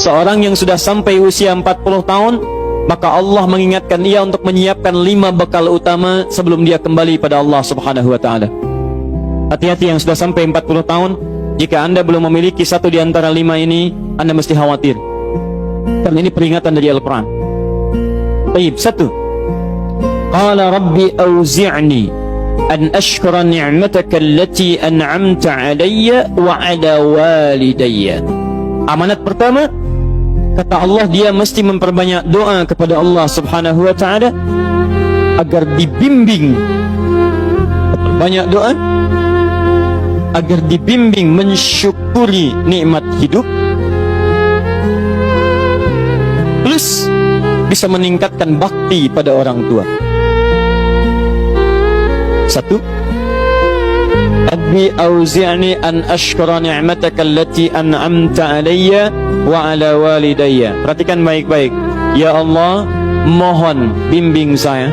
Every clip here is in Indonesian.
Seorang yang sudah sampai usia 40 tahun, maka Allah mengingatkan ia untuk menyiapkan 5 bekal utama sebelum dia kembali pada Allah Subhanahu wa ta'ala. Hati-hati yang sudah sampai 40 tahun, jika Anda belum memiliki satu di antara 5 ini, Anda mesti khawatir, karena ini peringatan dari Al-Quran. Baik, 1. Qala Rabbi awzi'ni an ashkura ni'mataka allati an'amta alayya wa ala walidayya. Amanat pertama, kata Allah, dia mesti memperbanyak doa kepada Allah Subhanahu wa ta'ala agar dibimbing. Banyak doa agar dibimbing mensyukuri nikmat hidup, plus bisa meningkatkan bakti pada orang tua. 1. Rabbi auzi'ni an ashkura ni'mataka allati an'amta alayya wa ala walidayya. Perhatikan baik-baik. Ya Allah, mohon bimbing saya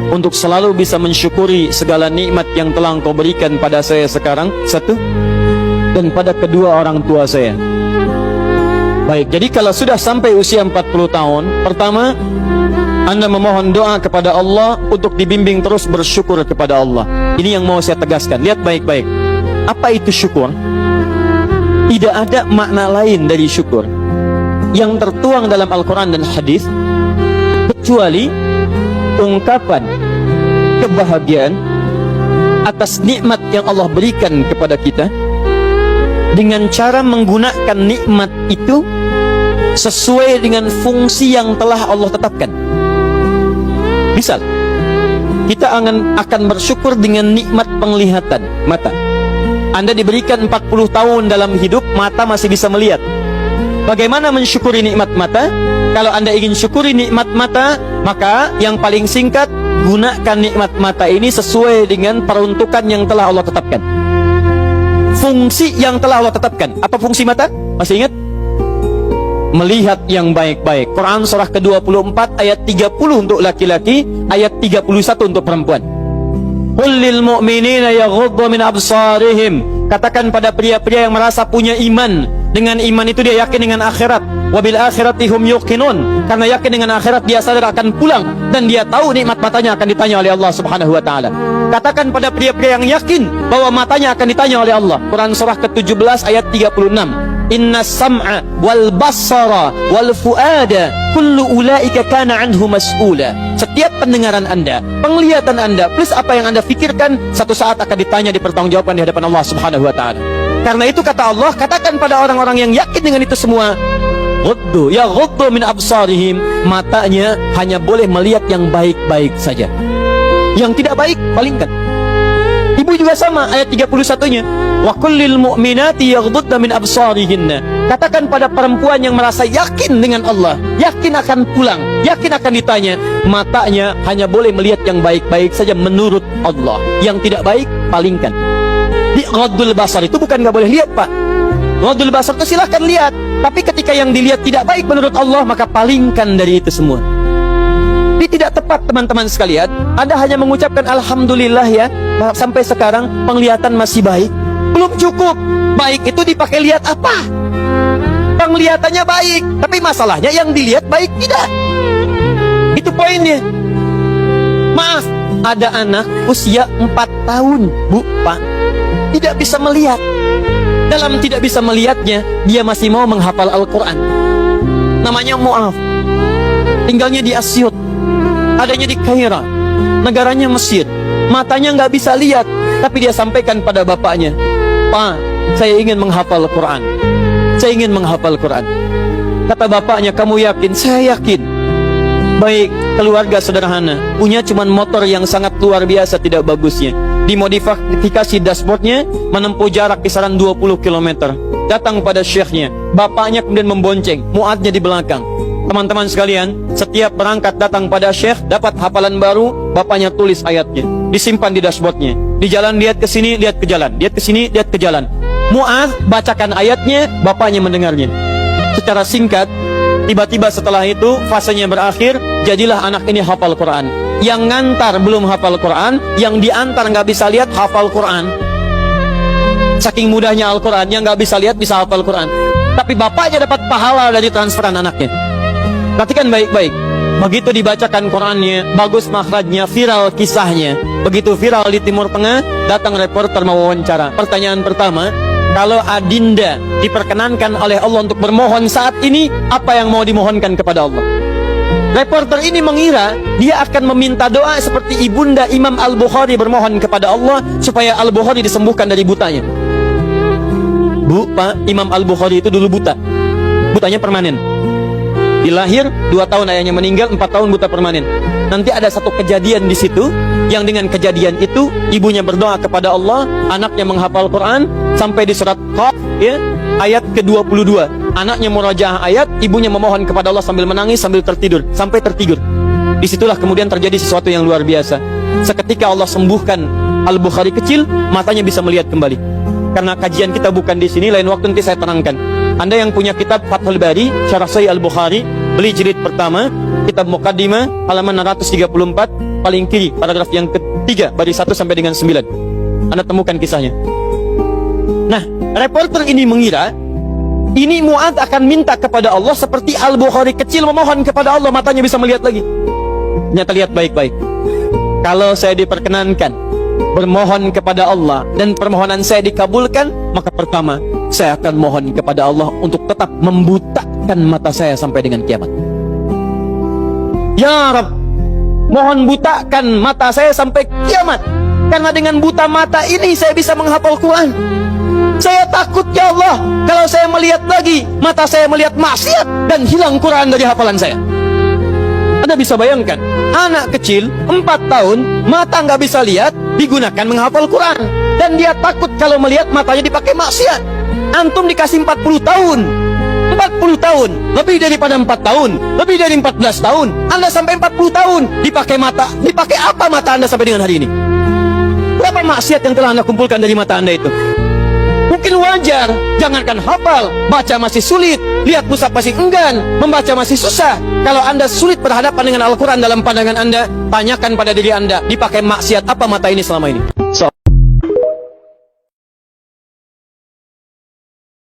untuk selalu bisa mensyukuri segala nikmat yang telah Engkau berikan pada saya sekarang, 1, dan pada kedua orang tua saya. Baik, jadi kalau sudah sampai usia 40 tahun, pertama, Anda memohon doa kepada Allah untuk dibimbing terus bersyukur kepada Allah. Ini yang mau saya tegaskan. Lihat baik-baik. Apa itu syukur? Tidak ada makna lain dari syukur yang tertuang dalam Al-Quran dan hadis kecuali ungkapan kebahagiaan atas nikmat yang Allah berikan kepada kita dengan cara menggunakan nikmat itu sesuai dengan fungsi yang telah Allah tetapkan. Misal, kita akan bersyukur dengan nikmat penglihatan mata. Anda diberikan 40 tahun dalam hidup, mata masih bisa melihat. Bagaimana mensyukuri nikmat mata? Kalau Anda ingin syukuri nikmat mata, maka yang paling singkat, gunakan nikmat mata ini sesuai dengan peruntukan yang telah Allah tetapkan. Fungsi yang telah Allah tetapkan. Apa fungsi mata? Masih ingat? Melihat yang baik-baik. Quran surah ke-24 ayat 30 untuk laki-laki, ayat 31 untuk perempuan. Qul lil mu'minina yaghuddu min absarihim. Katakan pada pria-pria yang merasa punya iman. Dengan iman itu dia yakin dengan akhirat. Wabil akhirati hum yuqinun. Karena yakin dengan akhirat dia sadar akan pulang dan dia tahu nikmat matanya akan ditanya oleh Allah Subhanahu wa taala. Katakan pada pria-pria yang yakin bahwa matanya akan ditanya oleh Allah. Quran surah ke-17 ayat 36. Inna sam'a wal basara wal fuada kullu ulaika kana anhu mas'ula. Setiap pendengaran Anda, penglihatan Anda, plus apa yang Anda fikirkan, satu saat akan ditanya, dipertanggungjawabkan di hadapan Allah Subhanahu wa taala. Karena itu kata Allah, katakan pada orang-orang yang yakin dengan itu semua, ghuddu min absarihim, matanya hanya boleh melihat yang baik-baik saja. Yang tidak baik, palingkan. Ibu juga sama, ayat 31-nya. Wa kullil mu'minati yaghdudna min absarihinna. Katakan pada perempuan yang merasa yakin dengan Allah, yakin akan pulang, yakin akan ditanya, matanya hanya boleh melihat yang baik-baik saja menurut Allah. Yang tidak baik, palingkan. Di ghaddul basar itu bukan nggak boleh lihat, Pak. Ghaddul basar itu silahkan lihat, tapi ketika yang dilihat tidak baik menurut Allah, maka palingkan dari itu semua. Ini tidak tepat, teman-teman sekalian. Anda hanya mengucapkan alhamdulillah ya, sampai sekarang penglihatan masih baik. Belum cukup. Baik itu dipakai lihat apa? Penglihatannya baik, tapi masalahnya yang dilihat baik tidak. Itu poinnya. Maaf, ada anak usia 4 tahun, Bu, Pak, tidak bisa melihat. Dalam tidak bisa melihatnya, dia masih mau menghafal Al-Quran. Namanya Mu'af. Tinggalnya di Asyut, adanya di Kaira, negaranya Mesir. Matanya nggak bisa lihat, tapi dia sampaikan pada bapaknya, Pak, saya ingin menghafal Quran. Saya ingin menghafal Quran. Kata bapaknya, kamu yakin? Saya yakin. Baik, keluarga sederhana, punya cuman motor yang sangat luar biasa tidak bagusnya. Dimodifikasi dashboardnya, menempuh jarak kisaran 20 km. Datang pada syekhnya, bapaknya kemudian membonceng, muadnya di belakang. Teman-teman sekalian, setiap berangkat datang pada syekh, dapat hafalan baru, bapaknya tulis ayatnya, disimpan di dashboardnya. Di jalan lihat ke sini, lihat ke jalan, lihat ke sini, lihat ke jalan. Mu'adz bacakan ayatnya, bapaknya mendengarnya. Secara singkat, tiba-tiba setelah itu fasenya berakhir, jadilah anak ini hafal Quran. Yang ngantar belum hafal Quran, yang diantar nggak bisa lihat hafal Quran. Saking mudahnya Al-Quran, yang nggak bisa lihat bisa hafal Quran. tapi bapaknya dapat pahala dari transferan anaknya. Perhatikan baik-baik. Begitu dibacakan Qurannya, bagus makhrajnya, viral kisahnya. Begitu viral di Timur Tengah, datang reporter mewawancara. Pertanyaan pertama, kalau adinda diperkenankan oleh Allah untuk bermohon saat ini, apa yang mau dimohonkan kepada Allah? Reporter ini mengira dia akan meminta doa seperti ibunda Imam Al-Bukhari bermohon kepada Allah supaya Al-Bukhari disembuhkan dari butanya. Bu, Pak, Imam Al-Bukhari itu dulu buta. Butanya permanen. Dilahir 2 tahun ayahnya meninggal, 4 tahun buta permanen. Nanti ada satu kejadian di situ yang dengan kejadian itu ibunya berdoa kepada Allah, anaknya menghafal Quran sampai di surat Qaf, ya, ayat ke-22. Anaknya murajaah ayat, ibunya memohon kepada Allah sambil menangis, sambil tertidur, sampai tertidur. Disitulah kemudian terjadi sesuatu yang luar biasa. Seketika Allah sembuhkan Al-Bukhari kecil, matanya bisa melihat kembali. Karena kajian kita bukan di sini, lain waktu nanti saya terangkan. Anda yang punya kitab Fathul Bari, Syarah Sahih Al-Bukhari, beli jilid pertama, kitab Muqaddimah, halaman 634, paling kiri, paragraf yang ketiga, baris 1 sampai dengan 9. Anda temukan kisahnya. Nah, reporter ini mengira ini Mu'adz akan minta kepada Allah seperti Al-Bukhari kecil memohon kepada Allah, matanya bisa melihat lagi. Ternyata lihat baik-baik. Kalau saya diperkenankan bermohon kepada Allah dan permohonan saya dikabulkan, maka pertama saya akan mohon kepada Allah untuk tetap membutakan mata saya sampai dengan kiamat. Ya Rabb, mohon butakan mata saya sampai kiamat, karena dengan buta mata ini saya bisa menghafal Quran. Saya takut ya Allah, kalau saya melihat lagi, mata saya melihat maksiat dan hilang Quran dari hafalan saya. Anda bisa bayangkan, anak kecil 4 tahun, mata nggak bisa lihat, digunakan menghafal Quran. Dan dia takut kalau melihat matanya dipakai maksiat. Antum dikasih 40 tahun, 40 tahun, lebih daripada 4 tahun, lebih dari 14 tahun, Anda sampai 40 tahun, dipakai mata, dipakai apa mata Anda sampai dengan hari ini? Berapa maksiat yang telah Anda kumpulkan dari mata Anda itu? Mungkin wajar, jangankan hafal, baca masih sulit, lihat mushaf masih enggan, membaca masih susah. Kalau Anda sulit berhadapan dengan Al-Quran dalam pandangan Anda, tanyakan pada diri Anda, dipakai maksiat apa mata ini selama ini?